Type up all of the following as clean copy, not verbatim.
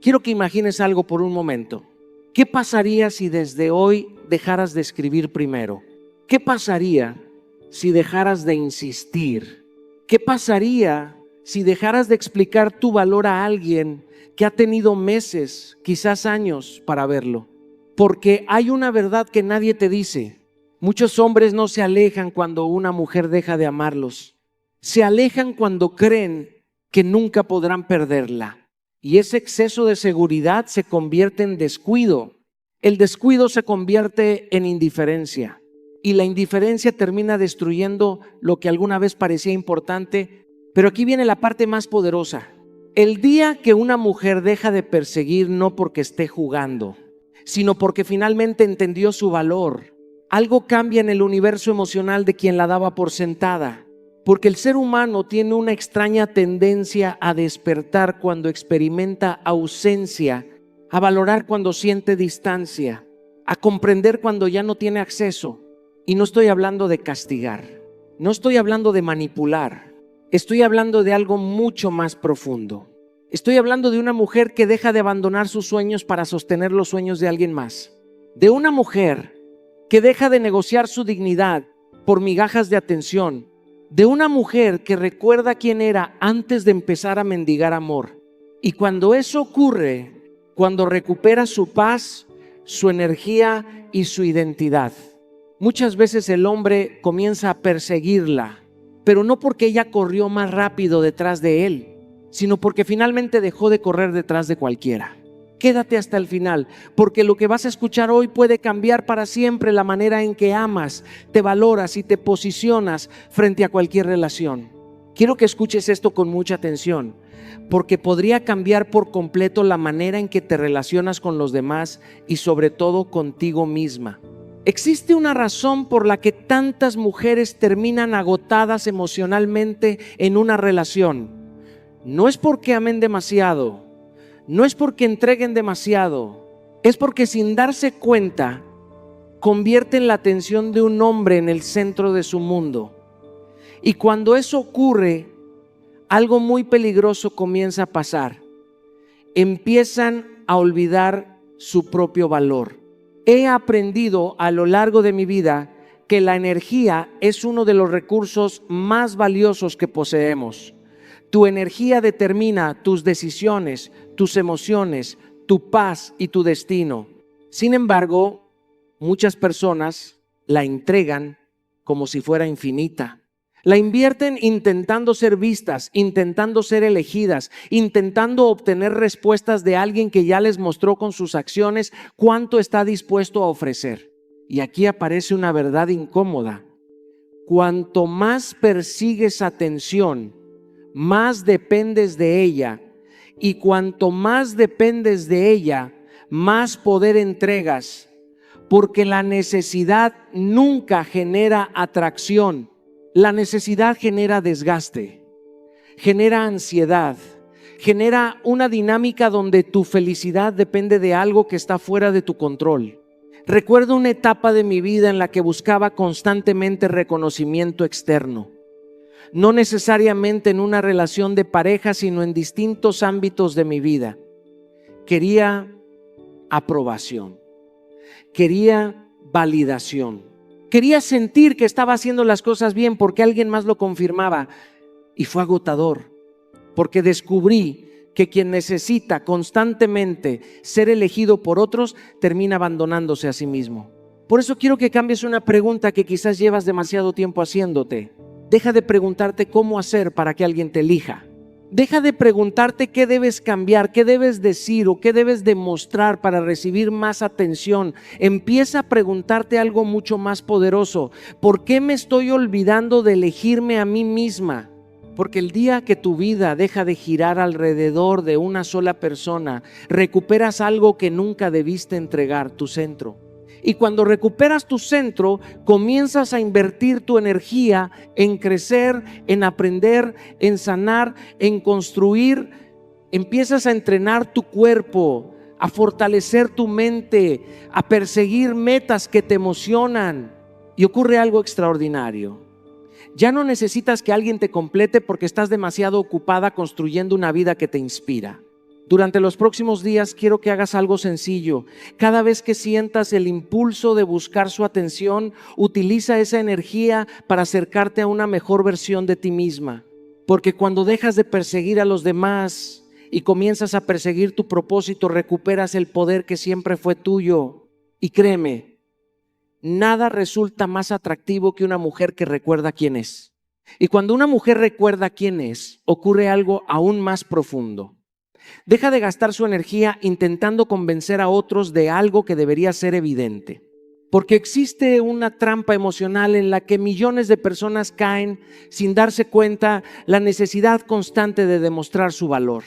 Quiero que imagines algo por un momento. ¿Qué pasaría si desde hoy dejaras de escribir primero? ¿Qué pasaría si dejaras de insistir? ¿Qué pasaría si dejaras de explicar tu valor a alguien que ha tenido meses, quizás años, para verlo? Porque hay una verdad que nadie te dice. Muchos hombres no se alejan cuando una mujer deja de amarlos. Se alejan cuando creen que nunca podrán perderla. Y ese exceso de seguridad se convierte en descuido. El descuido se convierte en indiferencia. Y la indiferencia termina destruyendo lo que alguna vez parecía importante. Pero aquí viene la parte más poderosa. El día que una mujer deja de perseguir no porque esté jugando, sino porque finalmente entendió su valor, algo cambia en el universo emocional de quien la daba por sentada. Porque el ser humano tiene una extraña tendencia a despertar cuando experimenta ausencia, a valorar cuando siente distancia, a comprender cuando ya no tiene acceso. Y no estoy hablando de castigar, no estoy hablando de manipular, estoy hablando de algo mucho más profundo. Estoy hablando de una mujer que deja de abandonar sus sueños para sostener los sueños de alguien más. De una mujer que deja de negociar su dignidad por migajas de atención. De una mujer que recuerda quién era antes de empezar a mendigar amor. Y cuando eso ocurre, cuando recupera su paz, su energía y su identidad, muchas veces el hombre comienza a perseguirla, pero no porque ella corrió más rápido detrás de él, sino porque finalmente dejó de correr detrás de cualquiera. Quédate hasta el final, porque lo que vas a escuchar hoy puede cambiar para siempre la manera en que amas, te valoras y te posicionas frente a cualquier relación. Quiero que escuches esto con mucha atención, porque podría cambiar por completo la manera en que te relacionas con los demás y sobre todo contigo misma. Existe una razón por la que tantas mujeres terminan agotadas emocionalmente en una relación. No es porque amen demasiado, no es porque entreguen demasiado, es porque sin darse cuenta convierten la atención de un hombre en el centro de su mundo. Y cuando eso ocurre, algo muy peligroso comienza a pasar. Empiezan a olvidar su propio valor. He aprendido a lo largo de mi vida que la energía es uno de los recursos más valiosos que poseemos. Tu energía determina tus decisiones, tus emociones, tu paz y tu destino. Sin embargo, muchas personas la entregan como si fuera infinita. La invierten intentando ser vistas, intentando ser elegidas, intentando obtener respuestas de alguien que ya les mostró con sus acciones cuánto está dispuesto a ofrecer. Y aquí aparece una verdad incómoda. Cuanto más persigues atención, más dependes de ella, y cuanto más dependes de ella, más poder entregas, porque la necesidad nunca genera atracción. La necesidad genera desgaste, genera ansiedad, genera una dinámica donde tu felicidad depende de algo que está fuera de tu control. Recuerdo una etapa de mi vida en la que buscaba constantemente reconocimiento externo. No necesariamente en una relación de pareja, sino en distintos ámbitos de mi vida. Quería aprobación, quería validación, quería sentir que estaba haciendo las cosas bien porque alguien más lo confirmaba. Y fue agotador, porque descubrí que quien necesita constantemente ser elegido por otros termina abandonándose a sí mismo. Por eso quiero que cambies una pregunta que quizás llevas demasiado tiempo haciéndote. Deja de preguntarte cómo hacer para que alguien te elija. Deja de preguntarte qué debes cambiar, qué debes decir o qué debes demostrar para recibir más atención. Empieza a preguntarte algo mucho más poderoso. ¿Por qué me estoy olvidando de elegirme a mí misma? Porque el día que tu vida deja de girar alrededor de una sola persona, recuperas algo que nunca debiste entregar, tu centro. Y cuando recuperas tu centro, comienzas a invertir tu energía en crecer, en aprender, en sanar, en construir. Empiezas a entrenar tu cuerpo, a fortalecer tu mente, a perseguir metas que te emocionan. Y ocurre algo extraordinario. Ya no necesitas que alguien te complete porque estás demasiado ocupada construyendo una vida que te inspira. Durante los próximos días quiero que hagas algo sencillo. Cada vez que sientas el impulso de buscar su atención, utiliza esa energía para acercarte a una mejor versión de ti misma. Porque cuando dejas de perseguir a los demás y comienzas a perseguir tu propósito, recuperas el poder que siempre fue tuyo. Y créeme, nada resulta más atractivo que una mujer que recuerda quién es. Y cuando una mujer recuerda quién es, ocurre algo aún más profundo. Deja de gastar su energía intentando convencer a otros de algo que debería ser evidente. Porque existe una trampa emocional en la que millones de personas caen sin darse cuenta la necesidad constante de demostrar su valor.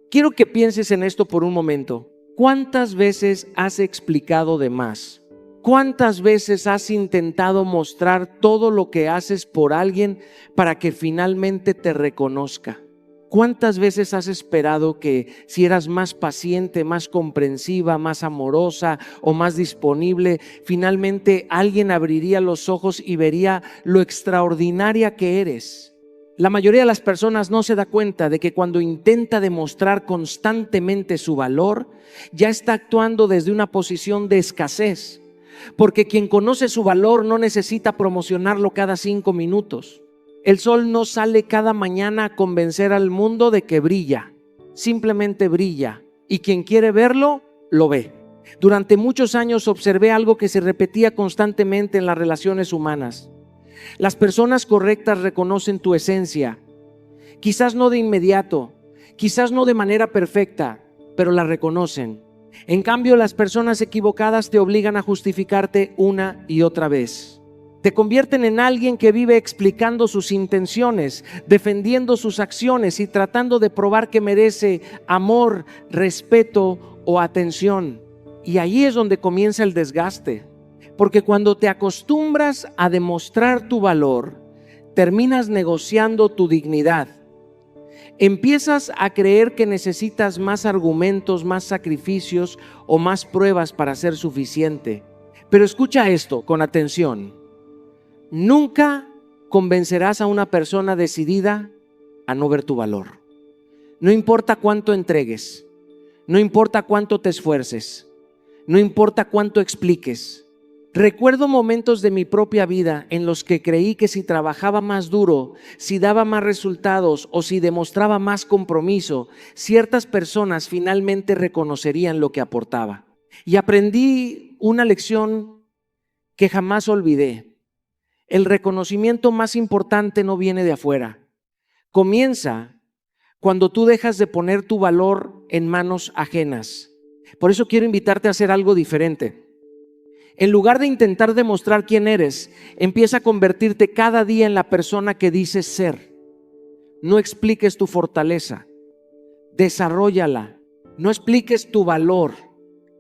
Quiero que pienses en esto por un momento. ¿Cuántas veces has explicado de más? ¿Cuántas veces has intentado mostrar todo lo que haces por alguien para que finalmente te reconozca? ¿Cuántas veces has esperado que si eras más paciente, más comprensiva, más amorosa o más disponible, finalmente alguien abriría los ojos y vería lo extraordinaria que eres? La mayoría de las personas no se da cuenta de que cuando intenta demostrar constantemente su valor, ya está actuando desde una posición de escasez. Porque quien conoce su valor no necesita promocionarlo cada 5 minutos. El sol no sale cada mañana a convencer al mundo de que brilla, simplemente brilla, y quien quiere verlo, lo ve. Durante muchos años observé algo que se repetía constantemente en las relaciones humanas. Las personas correctas reconocen tu esencia, quizás no de inmediato, quizás no de manera perfecta, pero la reconocen. En cambio, las personas equivocadas te obligan a justificarte una y otra vez. Te convierten en alguien que vive explicando sus intenciones, defendiendo sus acciones y tratando de probar que merece amor, respeto o atención. Y ahí es donde comienza el desgaste. Porque cuando te acostumbras a demostrar tu valor, terminas negociando tu dignidad. Empiezas a creer que necesitas más argumentos, más sacrificios o más pruebas para ser suficiente. Pero escucha esto con atención. Nunca convencerás a una persona decidida a no ver tu valor. No importa cuánto entregues, no importa cuánto te esfuerces, no importa cuánto expliques. Recuerdo momentos de mi propia vida en los que creí que si trabajaba más duro, si daba más resultados o si demostraba más compromiso, ciertas personas finalmente reconocerían lo que aportaba. Y aprendí una lección que jamás olvidé. El reconocimiento más importante no viene de afuera. Comienza cuando tú dejas de poner tu valor en manos ajenas. Por eso quiero invitarte a hacer algo diferente. En lugar de intentar demostrar quién eres, empieza a convertirte cada día en la persona que dices ser. No expliques tu fortaleza, desarróllala. No expliques tu valor,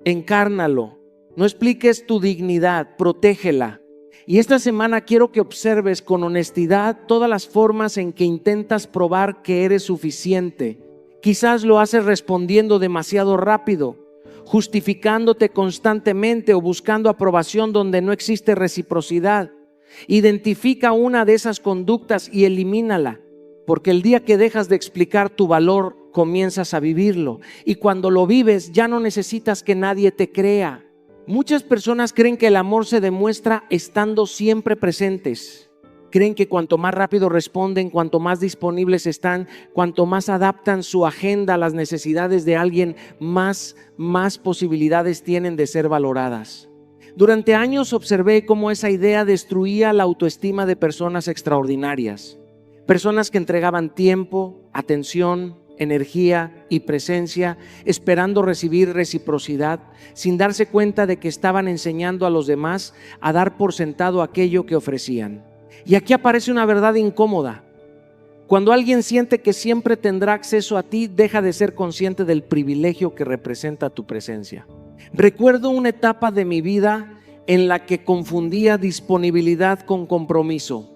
encárnalo. No expliques tu dignidad, protégela. Y esta semana quiero que observes con honestidad todas las formas en que intentas probar que eres suficiente. Quizás lo haces respondiendo demasiado rápido, justificándote constantemente o buscando aprobación donde no existe reciprocidad. Identifica una de esas conductas y elimínala, porque el día que dejas de explicar tu valor, comienzas a vivirlo. Y cuando lo vives, ya no necesitas que nadie te crea. Muchas personas creen que el amor se demuestra estando siempre presentes. Creen que cuanto más rápido responden, cuanto más disponibles están, cuanto más adaptan su agenda a las necesidades de alguien, más posibilidades tienen de ser valoradas. Durante años observé cómo esa idea destruía la autoestima de personas extraordinarias. Personas que entregaban tiempo, atención, energía y presencia, esperando recibir reciprocidad, sin darse cuenta de que estaban enseñando a los demás a dar por sentado aquello que ofrecían. Y aquí aparece una verdad incómoda. Cuando alguien siente que siempre tendrá acceso a ti, deja de ser consciente del privilegio que representa tu presencia. Recuerdo una etapa de mi vida en la que confundía disponibilidad con compromiso.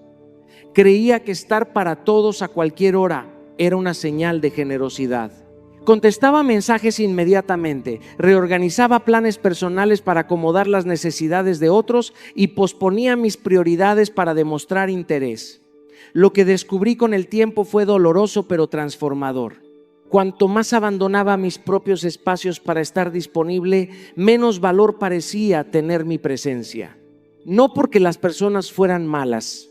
Creía que estar para todos a cualquier hora era una señal de generosidad. Contestaba mensajes inmediatamente, reorganizaba planes personales para acomodar las necesidades de otros y posponía mis prioridades para demostrar interés. Lo que descubrí con el tiempo fue doloroso pero transformador. Cuanto más abandonaba mis propios espacios para estar disponible, menos valor parecía tener mi presencia. No porque las personas fueran malas,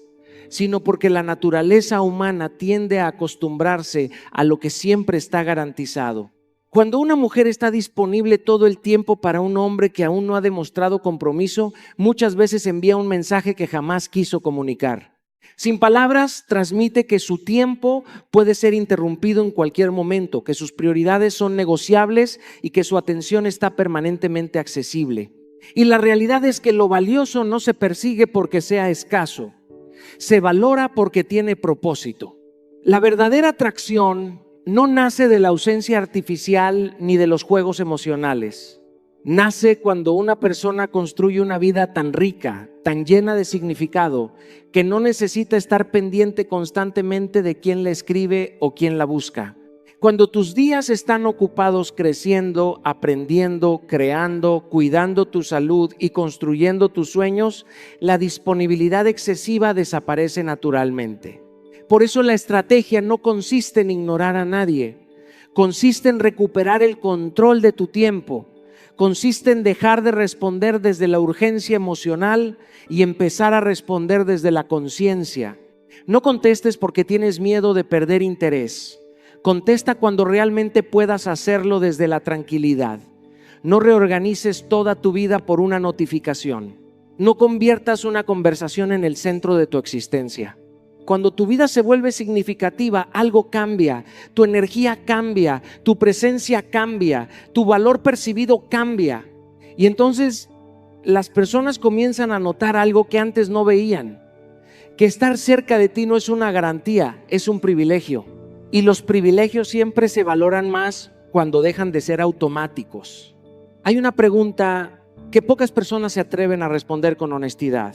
sino porque la naturaleza humana tiende a acostumbrarse a lo que siempre está garantizado. Cuando una mujer está disponible todo el tiempo para un hombre que aún no ha demostrado compromiso, muchas veces envía un mensaje que jamás quiso comunicar. Sin palabras, transmite que su tiempo puede ser interrumpido en cualquier momento, que sus prioridades son negociables y que su atención está permanentemente accesible. Y la realidad es que lo valioso no se persigue porque sea escaso, se valora porque tiene propósito. La verdadera atracción no nace de la ausencia artificial ni de los juegos emocionales. Nace cuando una persona construye una vida tan rica, tan llena de significado, que no necesita estar pendiente constantemente de quién la escribe o quién la busca. Cuando tus días están ocupados creciendo, aprendiendo, creando, cuidando tu salud y construyendo tus sueños, la disponibilidad excesiva desaparece naturalmente. Por eso la estrategia no consiste en ignorar a nadie, consiste en recuperar el control de tu tiempo. Consiste en dejar de responder desde la urgencia emocional y empezar a responder desde la conciencia. No contestes porque tienes miedo de perder interés. Contesta cuando realmente puedas hacerlo desde la tranquilidad. No reorganices toda tu vida por una notificación. No conviertas una conversación en el centro de tu existencia. Cuando tu vida se vuelve significativa, algo cambia, tu energía cambia, tu presencia cambia, tu valor percibido cambia. Y entonces las personas comienzan a notar algo que antes no veían, que estar cerca de ti no es una garantía, es un privilegio. Y los privilegios siempre se valoran más cuando dejan de ser automáticos. Hay una pregunta que pocas personas se atreven a responder con honestidad.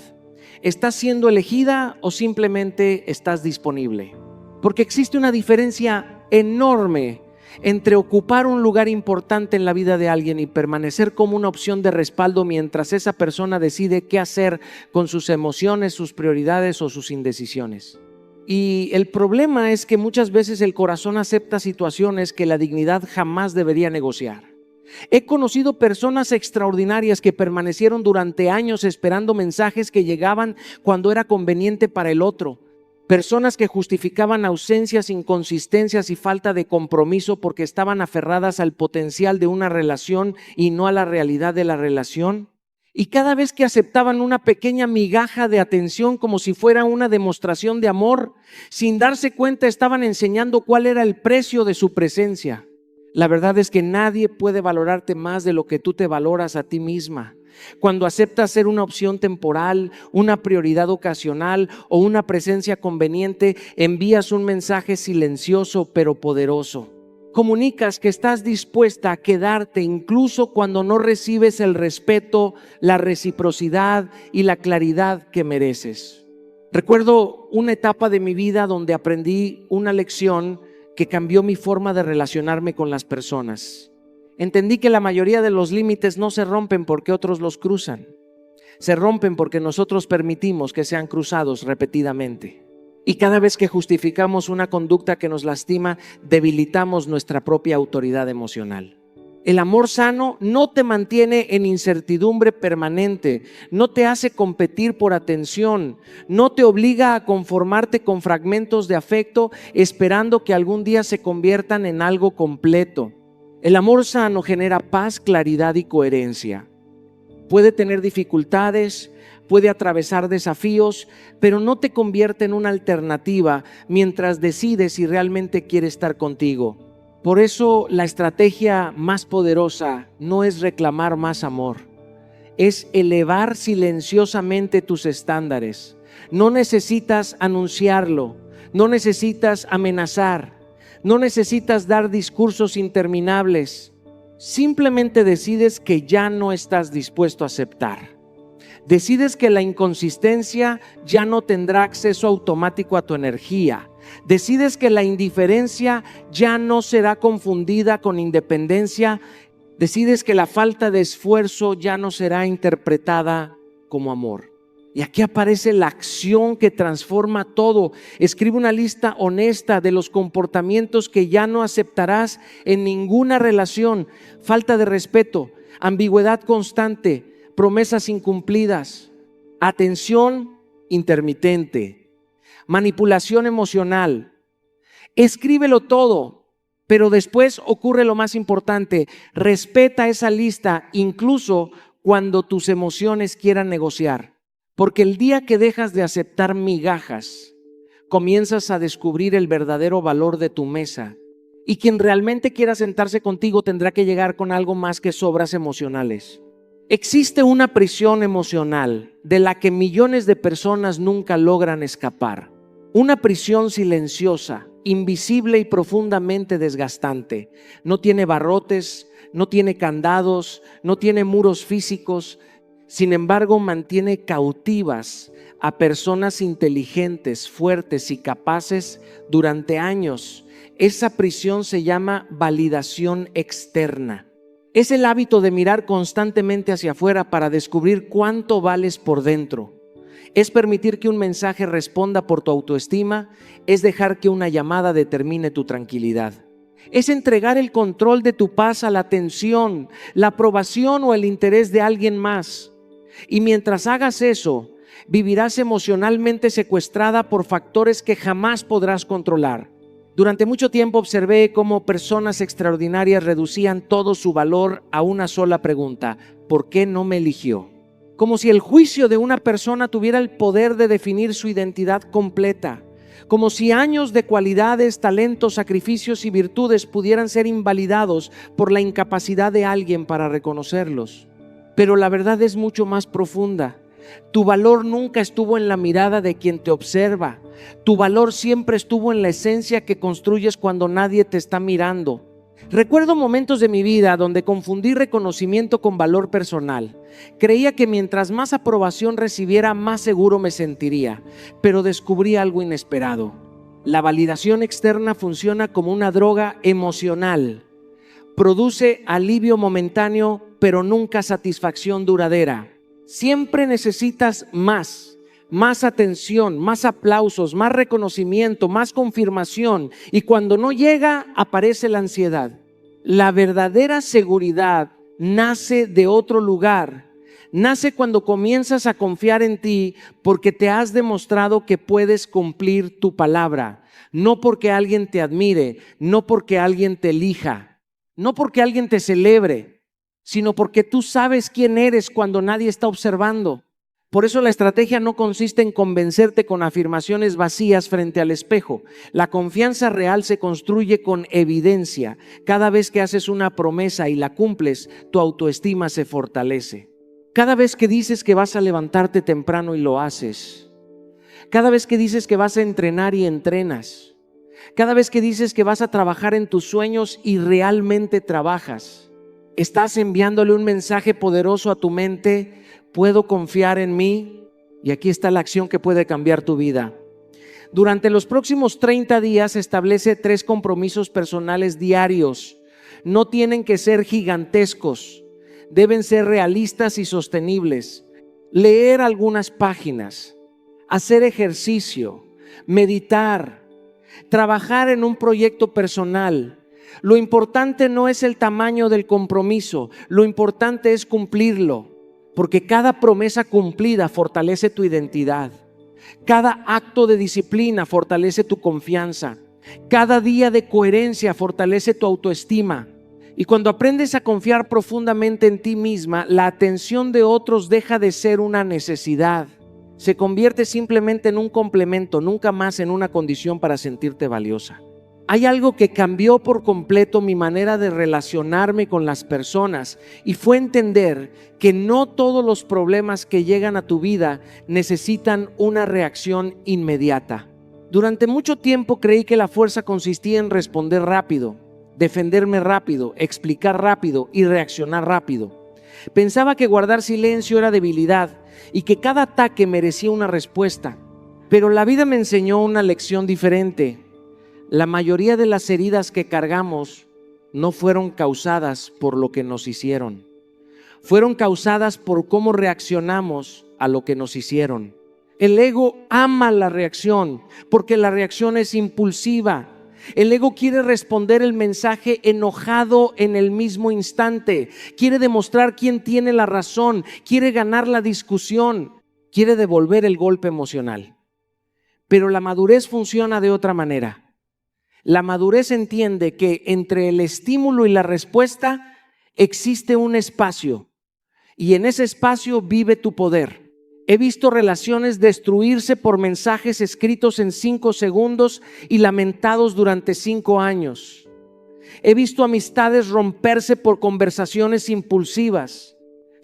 ¿Estás siendo elegida o simplemente estás disponible? Porque existe una diferencia enorme entre ocupar un lugar importante en la vida de alguien y permanecer como una opción de respaldo mientras esa persona decide qué hacer con sus emociones, sus prioridades o sus indecisiones. Y el problema es que muchas veces el corazón acepta situaciones que la dignidad jamás debería negociar. He conocido personas extraordinarias que permanecieron durante años esperando mensajes que llegaban cuando era conveniente para el otro. Personas que justificaban ausencias, inconsistencias y falta de compromiso porque estaban aferradas al potencial de una relación y no a la realidad de la relación. Y cada vez que aceptaban una pequeña migaja de atención como si fuera una demostración de amor, sin darse cuenta estaban enseñando cuál era el precio de su presencia. La verdad es que nadie puede valorarte más de lo que tú te valoras a ti misma. Cuando aceptas ser una opción temporal, una prioridad ocasional o una presencia conveniente, envías un mensaje silencioso pero poderoso. Comunicas que estás dispuesta a quedarte incluso cuando no recibes el respeto, la reciprocidad y la claridad que mereces. Recuerdo una etapa de mi vida donde aprendí una lección que cambió mi forma de relacionarme con las personas. Entendí que la mayoría de los límites no se rompen porque otros los cruzan. Se rompen porque nosotros permitimos que sean cruzados repetidamente. Y cada vez que justificamos una conducta que nos lastima, debilitamos nuestra propia autoridad emocional. El amor sano no te mantiene en incertidumbre permanente, no te hace competir por atención, no te obliga a conformarte con fragmentos de afecto esperando que algún día se conviertan en algo completo. El amor sano genera paz, claridad y coherencia. Puede tener dificultades, puede atravesar desafíos, pero no te convierte en una alternativa mientras decides si realmente quiere estar contigo. Por eso la estrategia más poderosa no es reclamar más amor, es elevar silenciosamente tus estándares. No necesitas anunciarlo, no necesitas amenazar, no necesitas dar discursos interminables. Simplemente decides que ya no estás dispuesto a aceptar. Decides que la inconsistencia ya no tendrá acceso automático a tu energía. Decides que la indiferencia ya no será confundida con independencia. Decides que la falta de esfuerzo ya no será interpretada como amor. Y aquí aparece la acción que transforma todo. Escribe una lista honesta de los comportamientos que ya no aceptarás en ninguna relación. Falta de respeto, ambigüedad constante, promesas incumplidas, atención intermitente, manipulación emocional. Escríbelo todo, pero después ocurre lo más importante. Respeta esa lista incluso cuando tus emociones quieran negociar. Porque el día que dejas de aceptar migajas, comienzas a descubrir el verdadero valor de tu mesa. Y quien realmente quiera sentarse contigo tendrá que llegar con algo más que sobras emocionales. Existe una prisión emocional de la que millones de personas nunca logran escapar. Una prisión silenciosa, invisible y profundamente desgastante. No tiene barrotes, no tiene candados, no tiene muros físicos. Sin embargo, mantiene cautivas a personas inteligentes, fuertes y capaces durante años. Esa prisión se llama validación externa. Es el hábito de mirar constantemente hacia afuera para descubrir cuánto vales por dentro. Es permitir que un mensaje responda por tu autoestima, es dejar que una llamada determine tu tranquilidad. Es entregar el control de tu paz a la atención, la aprobación o el interés de alguien más. Y mientras hagas eso, vivirás emocionalmente secuestrada por factores que jamás podrás controlar. Durante mucho tiempo observé cómo personas extraordinarias reducían todo su valor a una sola pregunta: ¿por qué no me eligió? Como si el juicio de una persona tuviera el poder de definir su identidad completa. Como si años de cualidades, talentos, sacrificios y virtudes pudieran ser invalidados por la incapacidad de alguien para reconocerlos. Pero la verdad es mucho más profunda. Tu valor nunca estuvo en la mirada de quien te observa. Tu valor siempre estuvo en la esencia que construyes cuando nadie te está mirando. Recuerdo momentos de mi vida donde confundí reconocimiento con valor personal. Creía que mientras más aprobación recibiera, más seguro me sentiría, pero descubrí algo inesperado. La validación externa funciona como una droga emocional. Produce alivio momentáneo, pero nunca satisfacción duradera. Siempre necesitas más atención, más aplausos, más reconocimiento, más confirmación. Y cuando no llega, aparece la ansiedad. La verdadera seguridad nace de otro lugar. Nace cuando comienzas a confiar en ti porque te has demostrado que puedes cumplir tu palabra. No porque alguien te admire, no porque alguien te elija. No porque alguien te celebre, sino porque tú sabes quién eres cuando nadie está observando. Por eso la estrategia no consiste en convencerte con afirmaciones vacías frente al espejo. La confianza real se construye con evidencia. Cada vez que haces una promesa y la cumples, tu autoestima se fortalece. Cada vez que dices que vas a levantarte temprano y lo haces. Cada vez que dices que vas a entrenar y entrenas. Cada vez que dices que vas a trabajar en tus sueños y realmente trabajas, estás enviándole un mensaje poderoso a tu mente: puedo confiar en mí. Y aquí está la acción que puede cambiar tu vida. Durante los próximos 30 días establece 3 compromisos personales diarios. No tienen que ser gigantescos, deben ser realistas y sostenibles. Leer algunas páginas, hacer ejercicio, meditar, trabajar en un proyecto personal. Lo importante no es el tamaño del compromiso, lo importante es cumplirlo, porque cada promesa cumplida fortalece tu identidad. Cada acto de disciplina fortalece tu confianza. Cada día de coherencia fortalece tu autoestima. Y cuando aprendes a confiar profundamente en ti misma, la atención de otros deja de ser una necesidad. Se convierte simplemente en un complemento, nunca más en una condición para sentirte valiosa. Hay algo que cambió por completo mi manera de relacionarme con las personas, y fue entender que no todos los problemas que llegan a tu vida necesitan una reacción inmediata. Durante mucho tiempo creí que la fuerza consistía en responder rápido, defenderme rápido, explicar rápido y reaccionar rápido. Pensaba que guardar silencio era debilidad y que cada ataque merecía una respuesta. Pero la vida me enseñó una lección diferente. La mayoría de las heridas que cargamos no fueron causadas por lo que nos hicieron. fueron causadas por cómo reaccionamos a lo que nos hicieron. El ego ama la reacción porque la reacción es impulsiva. El ego quiere responder el mensaje enojado en el mismo instante. Quiere demostrar quién tiene la razón. Quiere ganar la discusión. Quiere devolver el golpe emocional. Pero la madurez funciona de otra manera. La madurez entiende que entre el estímulo y la respuesta existe un espacio. Y en ese espacio vive tu poder. He visto relaciones destruirse por mensajes escritos en 5 segundos y lamentados durante 5 años. He visto amistades romperse por conversaciones impulsivas.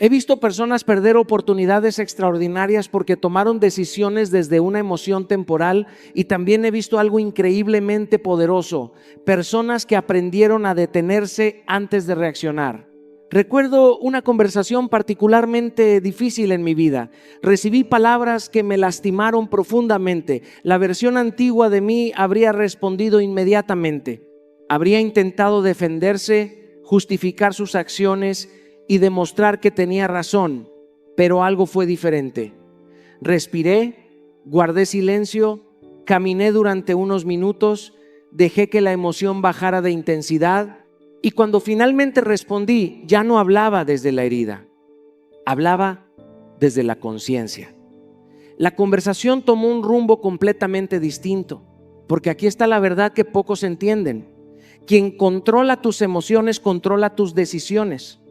He visto personas perder oportunidades extraordinarias porque tomaron decisiones desde una emoción temporal, y también he visto algo increíblemente poderoso: personas que aprendieron a detenerse antes de reaccionar. Recuerdo una conversación particularmente difícil en mi vida. Recibí palabras que me lastimaron profundamente. La versión antigua de mí habría respondido inmediatamente. Habría intentado defenderse, justificar sus acciones y demostrar que tenía razón, pero algo fue diferente. Respiré, guardé silencio, caminé durante unos minutos, dejé que la emoción bajara de intensidad. Y cuando finalmente respondí, ya no hablaba desde la herida, hablaba desde la conciencia. La conversación tomó un rumbo completamente distinto, porque aquí está la verdad que pocos entienden. Quien controla tus emociones controla tus decisiones.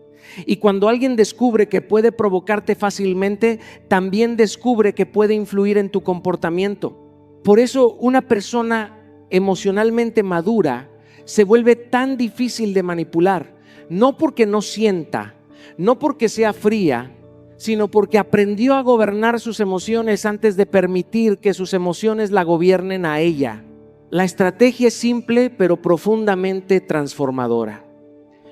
Y cuando alguien descubre que puede provocarte fácilmente, también descubre que puede influir en tu comportamiento. Por eso una persona emocionalmente madura se vuelve tan difícil de manipular, no porque no sienta, no porque sea fría, sino porque aprendió a gobernar sus emociones antes de permitir que sus emociones la gobiernen a ella. La estrategia es simple pero profundamente transformadora.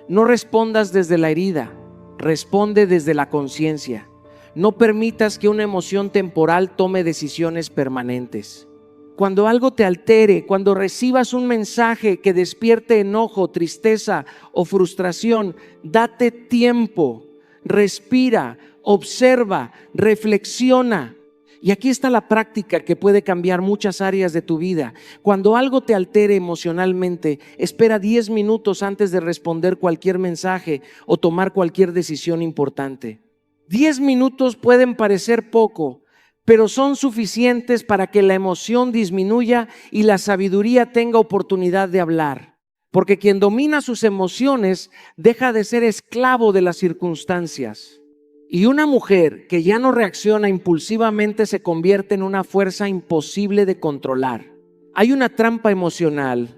No respondas desde la herida, responde desde la conciencia. No permitas que una emoción temporal tome decisiones permanentes. Cuando algo te altere, cuando recibas un mensaje que despierte enojo, tristeza o frustración, date tiempo, respira, observa, reflexiona. Y aquí está la práctica que puede cambiar muchas áreas de tu vida. Cuando algo te altere emocionalmente, espera 10 minutos antes de responder cualquier mensaje o tomar cualquier decisión importante. 10 minutos pueden parecer poco, pero son suficientes para que la emoción disminuya y la sabiduría tenga oportunidad de hablar. Porque quien domina sus emociones deja de ser esclavo de las circunstancias. Y una mujer que ya no reacciona impulsivamente se convierte en una fuerza imposible de controlar. Hay una trampa emocional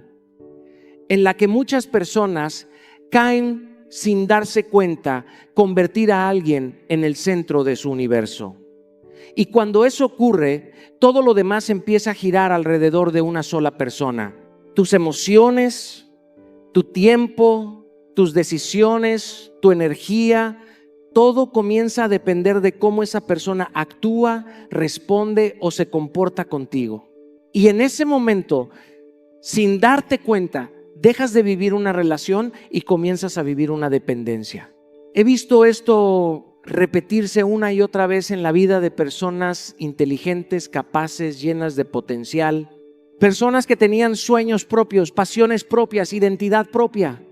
en la que muchas personas caen sin darse cuenta, convertir a alguien en el centro de su universo. Y cuando eso ocurre, todo lo demás empieza a girar alrededor de una sola persona. Tus emociones, tu tiempo, tus decisiones, tu energía, todo comienza a depender de cómo esa persona actúa, responde o se comporta contigo. Y en ese momento, sin darte cuenta, dejas de vivir una relación y comienzas a vivir una dependencia. He visto esto repetirse una y otra vez en la vida de personas inteligentes, capaces, llenas de potencial. Personas que tenían sueños propios, pasiones propias, identidad propia.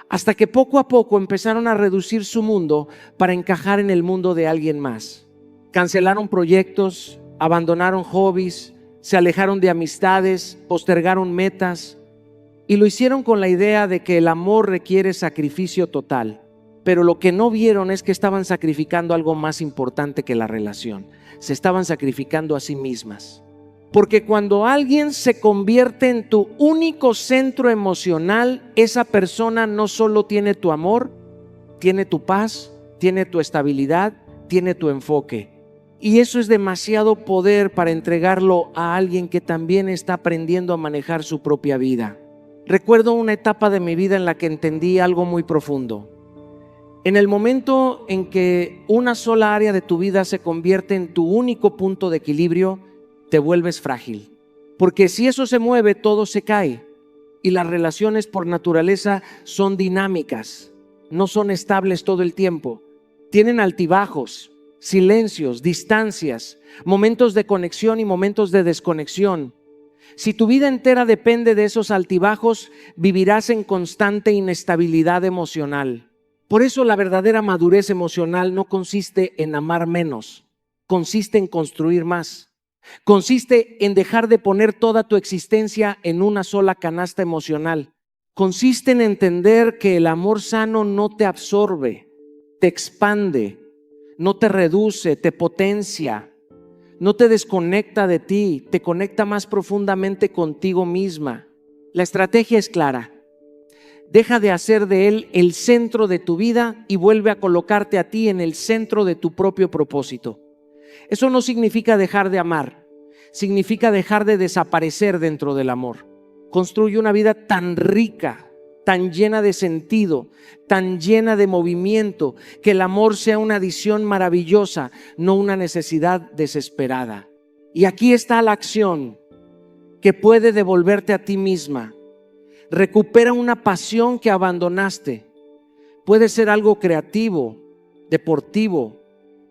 Hasta que poco a poco empezaron a reducir su mundo para encajar en el mundo de alguien más. Cancelaron proyectos, abandonaron hobbies, se alejaron de amistades, postergaron metas y lo hicieron con la idea de que el amor requiere sacrificio total. Pero lo que no vieron es que estaban sacrificando algo más importante que la relación. Se estaban sacrificando a sí mismas. Porque cuando alguien se convierte en tu único centro emocional, esa persona no solo tiene tu amor, tiene tu paz, tiene tu estabilidad, tiene tu enfoque. Y eso es demasiado poder para entregarlo a alguien que también está aprendiendo a manejar su propia vida. Recuerdo una etapa de mi vida en la que entendí algo muy profundo. En el momento en que una sola área de tu vida se convierte en tu único punto de equilibrio, te vuelves frágil. Porque si eso se mueve, todo se cae. Y las relaciones por naturaleza son dinámicas, no son estables todo el tiempo. Tienen altibajos, silencios, distancias, momentos de conexión y momentos de desconexión. Si tu vida entera depende de esos altibajos, vivirás en constante inestabilidad emocional. Por eso la verdadera madurez emocional no consiste en amar menos, consiste en construir más. Consiste en dejar de poner toda tu existencia en una sola canasta emocional. Consiste en entender que el amor sano no te absorbe, te expande, no te reduce, te potencia. No te desconecta de ti, te conecta más profundamente contigo misma. La estrategia es clara. Deja de hacer de él el centro de tu vida y vuelve a colocarte a ti en el centro de tu propio propósito. Eso no significa dejar de amar, significa dejar de desaparecer dentro del amor. Construye una vida tan rica, tan llena de sentido, tan llena de movimiento, que el amor sea una adición maravillosa, no una necesidad desesperada. Y aquí está la acción que puede devolverte a ti misma. Recupera una pasión que abandonaste. Puede ser algo creativo, deportivo,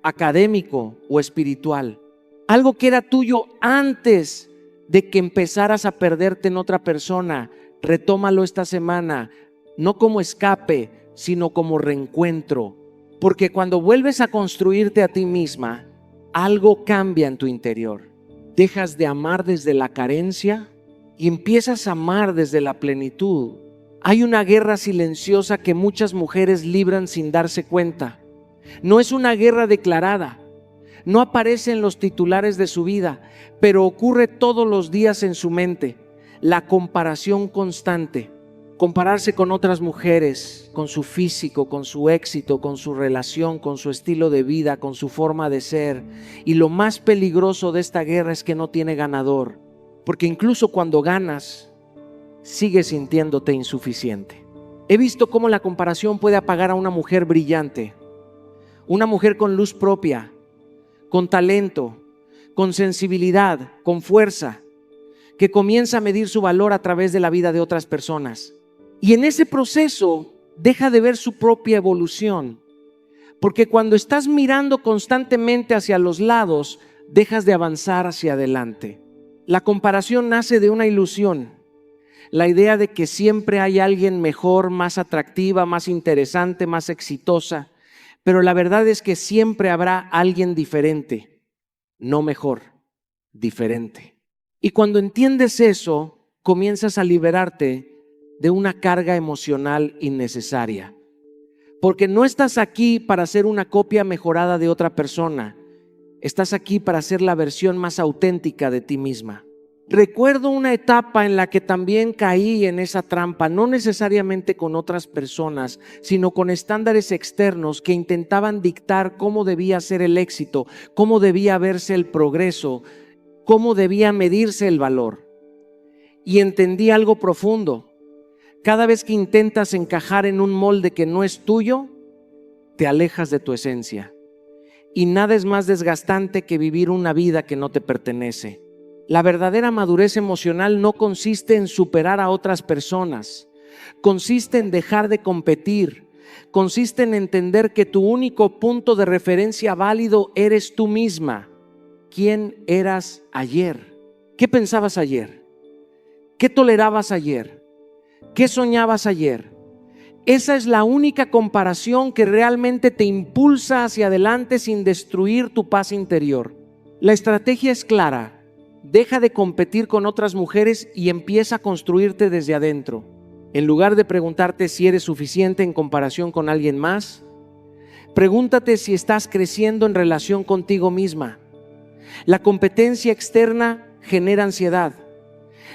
académico o espiritual. Algo que era tuyo antes de que empezaras a perderte en otra persona. Retómalo esta semana, no como escape, sino como reencuentro. Porque cuando vuelves a construirte a ti misma, algo cambia en tu interior. Dejas de amar desde la carencia y empiezas a amar desde la plenitud. Hay una guerra silenciosa que muchas mujeres libran sin darse cuenta. No es una guerra declarada, no aparece en los titulares de su vida, pero ocurre todos los días en su mente. La comparación constante, compararse con otras mujeres, con su físico, con su éxito, con su relación, con su estilo de vida, con su forma de ser. Y lo más peligroso de esta guerra es que no tiene ganador, porque incluso cuando ganas, sigues sintiéndote insuficiente. He visto cómo la comparación puede apagar a una mujer brillante, una mujer con luz propia, con talento, con sensibilidad, con fuerza, que comienza a medir su valor a través de la vida de otras personas. Y en ese proceso deja de ver su propia evolución, porque cuando estás mirando constantemente hacia los lados, dejas de avanzar hacia adelante. La comparación nace de una ilusión, la idea de que siempre hay alguien mejor, más atractiva, más interesante, más exitosa, pero la verdad es que siempre habrá alguien diferente, no mejor, diferente. Y cuando entiendes eso, comienzas a liberarte de una carga emocional innecesaria. Porque no estás aquí para ser una copia mejorada de otra persona. Estás aquí para ser la versión más auténtica de ti misma. Recuerdo una etapa en la que también caí en esa trampa, no necesariamente con otras personas, sino con estándares externos que intentaban dictar cómo debía ser el éxito, cómo debía verse el progreso, cómo debía medirse el valor. Y entendí algo profundo. Cada vez que intentas encajar en un molde que no es tuyo, te alejas de tu esencia. Y nada es más desgastante que vivir una vida que no te pertenece. La verdadera madurez emocional no consiste en superar a otras personas. Consiste en dejar de competir. Consiste en entender que tu único punto de referencia válido eres tú misma. ¿Quién eras ayer? ¿Qué pensabas ayer? ¿Qué tolerabas ayer? ¿Qué soñabas ayer? Esa es la única comparación que realmente te impulsa hacia adelante sin destruir tu paz interior. La estrategia es clara. Deja de competir con otras mujeres y empieza a construirte desde adentro. En lugar de preguntarte si eres suficiente en comparación con alguien más, pregúntate si estás creciendo en relación contigo misma. La competencia externa genera ansiedad.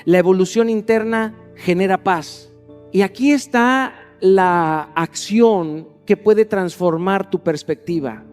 La evolución interna genera paz. Y aquí está la acción que puede transformar tu perspectiva.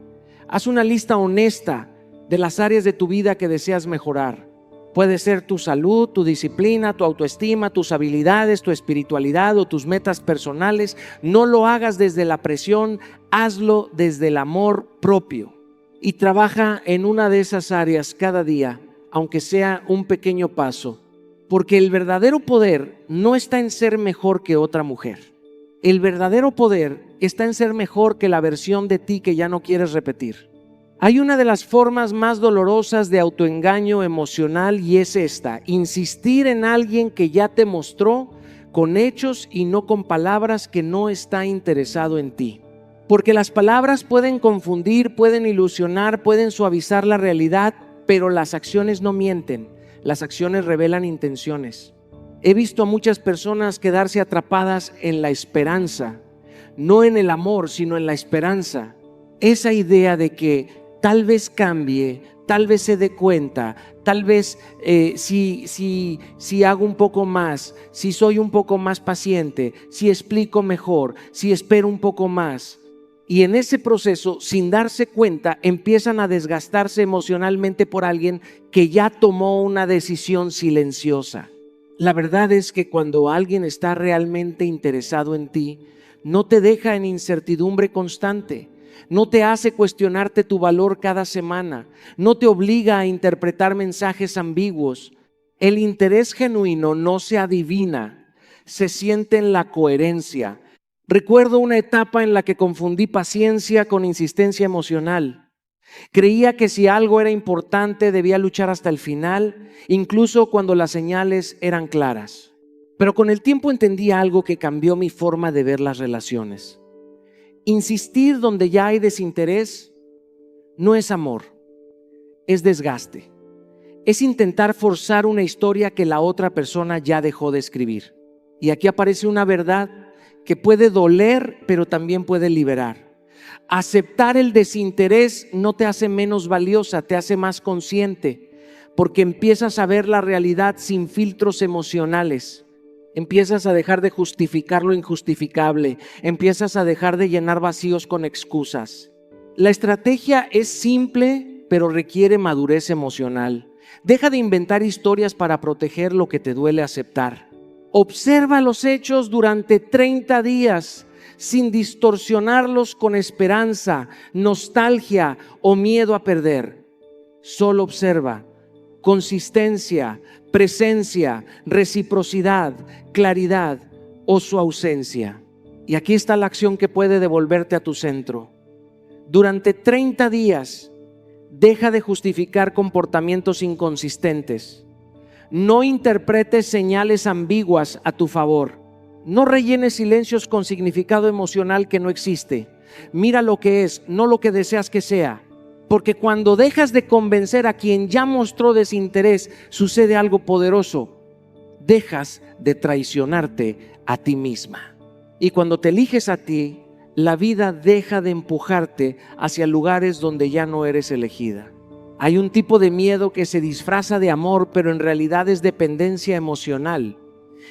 Haz una lista honesta de las áreas de tu vida que deseas mejorar. Puede ser tu salud, tu disciplina, tu autoestima, tus habilidades, tu espiritualidad o tus metas personales. No lo hagas desde la presión, hazlo desde el amor propio. Y trabaja en una de esas áreas cada día, aunque sea un pequeño paso. Porque el verdadero poder no está en ser mejor que otra mujer. El verdadero poder está en ser mejor que la versión de ti que ya no quieres repetir. Hay una de las formas más dolorosas de autoengaño emocional y es esta: insistir en alguien que ya te mostró con hechos y no con palabras que no está interesado en ti. Porque las palabras pueden confundir, pueden ilusionar, pueden suavizar la realidad, pero las acciones no mienten, las acciones revelan intenciones. He visto a muchas personas quedarse atrapadas en la esperanza, no en el amor, sino en la esperanza. Esa idea de que tal vez cambie, tal vez se dé cuenta, tal vez si hago un poco más, si soy un poco más paciente, si explico mejor, si espero un poco más. Y en ese proceso, sin darse cuenta, empiezan a desgastarse emocionalmente por alguien que ya tomó una decisión silenciosa. La verdad es que cuando alguien está realmente interesado en ti, no te deja en incertidumbre constante, no te hace cuestionarte tu valor cada semana, no te obliga a interpretar mensajes ambiguos. El interés genuino no se adivina, se siente en la coherencia. Recuerdo una etapa en la que confundí paciencia con insistencia emocional. Creía que si algo era importante debía luchar hasta el final, incluso cuando las señales eran claras. Pero con el tiempo entendí algo que cambió mi forma de ver las relaciones. Insistir donde ya hay desinterés no es amor, es desgaste. Es intentar forzar una historia que la otra persona ya dejó de escribir. Y aquí aparece una verdad que puede doler, pero también puede liberar. Aceptar el desinterés no te hace menos valiosa, te hace más consciente, porque empiezas a ver la realidad sin filtros emocionales. Empiezas a dejar de justificar lo injustificable, empiezas a dejar de llenar vacíos con excusas. La estrategia es simple, pero requiere madurez emocional. Deja de inventar historias para proteger lo que te duele aceptar. Observa los hechos durante 30 días. Sin distorsionarlos con esperanza, nostalgia o miedo a perder. Solo observa consistencia, presencia, reciprocidad, claridad o su ausencia. Y aquí está la acción que puede devolverte a tu centro. Durante 30 días, deja de justificar comportamientos inconsistentes. No interpretes señales ambiguas a tu favor. No rellenes silencios con significado emocional que no existe. Mira lo que es, no lo que deseas que sea. Porque cuando dejas de convencer a quien ya mostró desinterés, sucede algo poderoso. Dejas de traicionarte a ti misma. Y cuando te eliges a ti, la vida deja de empujarte hacia lugares donde ya no eres elegida. Hay un tipo de miedo que se disfraza de amor, pero en realidad es dependencia emocional.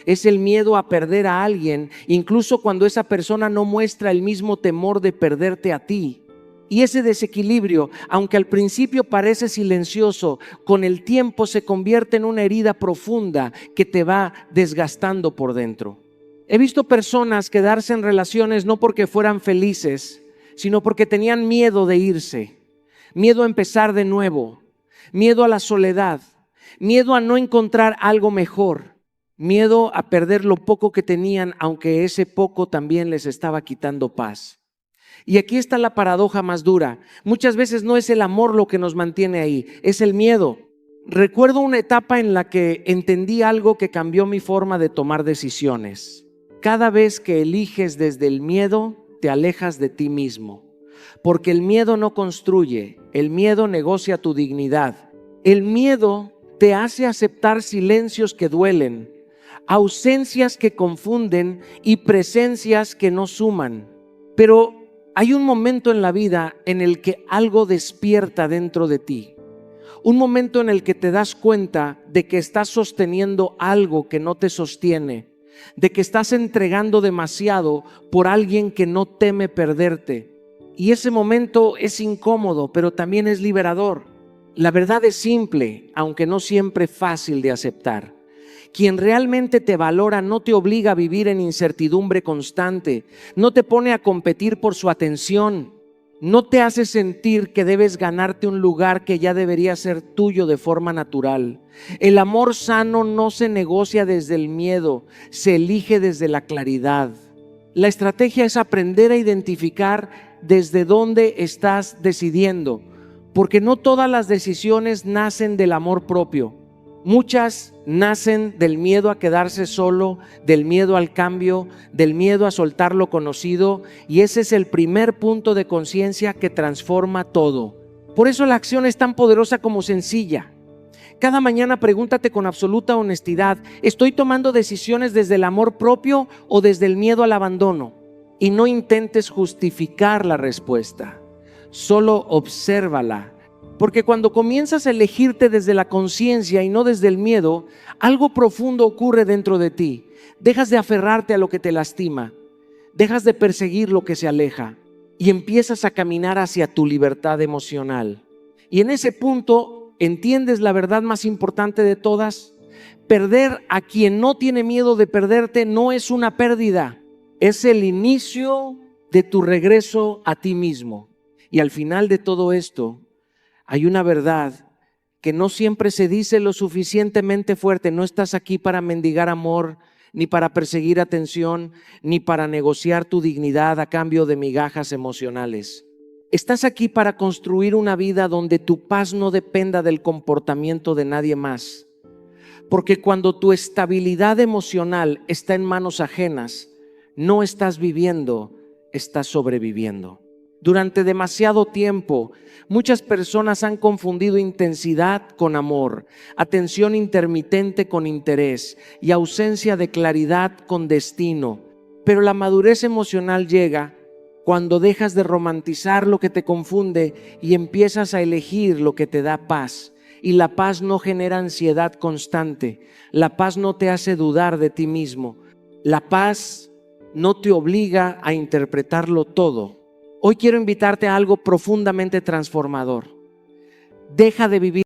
Es el miedo a perder a alguien, incluso cuando esa persona no muestra el mismo temor de perderte a ti. Y ese desequilibrio, aunque al principio parece silencioso, con el tiempo se convierte en una herida profunda que te va desgastando por dentro. He visto personas quedarse en relaciones no porque fueran felices, sino porque tenían miedo de irse, miedo a empezar de nuevo, miedo a la soledad, miedo a no encontrar algo mejor. Miedo a perder lo poco que tenían, aunque ese poco también les estaba quitando paz. Y aquí está la paradoja más dura. Muchas veces no es el amor lo que nos mantiene ahí, es el miedo. Recuerdo una etapa en la que entendí algo que cambió mi forma de tomar decisiones. Cada vez que eliges desde el miedo, te alejas de ti mismo. Porque el miedo no construye, el miedo negocia tu dignidad. El miedo te hace aceptar silencios que duelen, ausencias que confunden y presencias que no suman. Pero hay un momento en la vida en el que algo despierta dentro de ti. Un momento en el que te das cuenta de que estás sosteniendo algo que no te sostiene, de que estás entregando demasiado por alguien que no teme perderte. Y ese momento es incómodo, pero también es liberador. La verdad es simple, aunque no siempre fácil de aceptar. Quien realmente te valora no te obliga a vivir en incertidumbre constante, no te pone a competir por su atención, no te hace sentir que debes ganarte un lugar que ya debería ser tuyo de forma natural. El amor sano no se negocia desde el miedo, se elige desde la claridad. La estrategia es aprender a identificar desde dónde estás decidiendo, porque no todas las decisiones nacen del amor propio. Muchas nacen del miedo a quedarse solo, del miedo al cambio, del miedo a soltar lo conocido, y ese es el primer punto de conciencia que transforma todo. Por eso la acción es tan poderosa como sencilla. Cada mañana pregúntate con absoluta honestidad: ¿estoy tomando decisiones desde el amor propio o desde el miedo al abandono? Y no intentes justificar la respuesta, solo obsérvala. Porque cuando comienzas a elegirte desde la conciencia y no desde el miedo, algo profundo ocurre dentro de ti. Dejas de aferrarte a lo que te lastima, dejas de perseguir lo que se aleja y empiezas a caminar hacia tu libertad emocional. Y en ese punto entiendes la verdad más importante de todas: perder a quien no tiene miedo de perderte no es una pérdida, es el inicio de tu regreso a ti mismo. Y al final de todo esto hay una verdad que no siempre se dice lo suficientemente fuerte. No estás aquí para mendigar amor, ni para perseguir atención, ni para negociar tu dignidad a cambio de migajas emocionales. Estás aquí para construir una vida donde tu paz no dependa del comportamiento de nadie más. Porque cuando tu estabilidad emocional está en manos ajenas, no estás viviendo, estás sobreviviendo. Durante demasiado tiempo, muchas personas han confundido intensidad con amor, atención intermitente con interés y ausencia de claridad con destino. Pero la madurez emocional llega cuando dejas de romantizar lo que te confunde y empiezas a elegir lo que te da paz. Y la paz no genera ansiedad constante. La paz no te hace dudar de ti mismo. La paz no te obliga a interpretarlo todo. Hoy quiero invitarte a algo profundamente transformador. Deja de vivir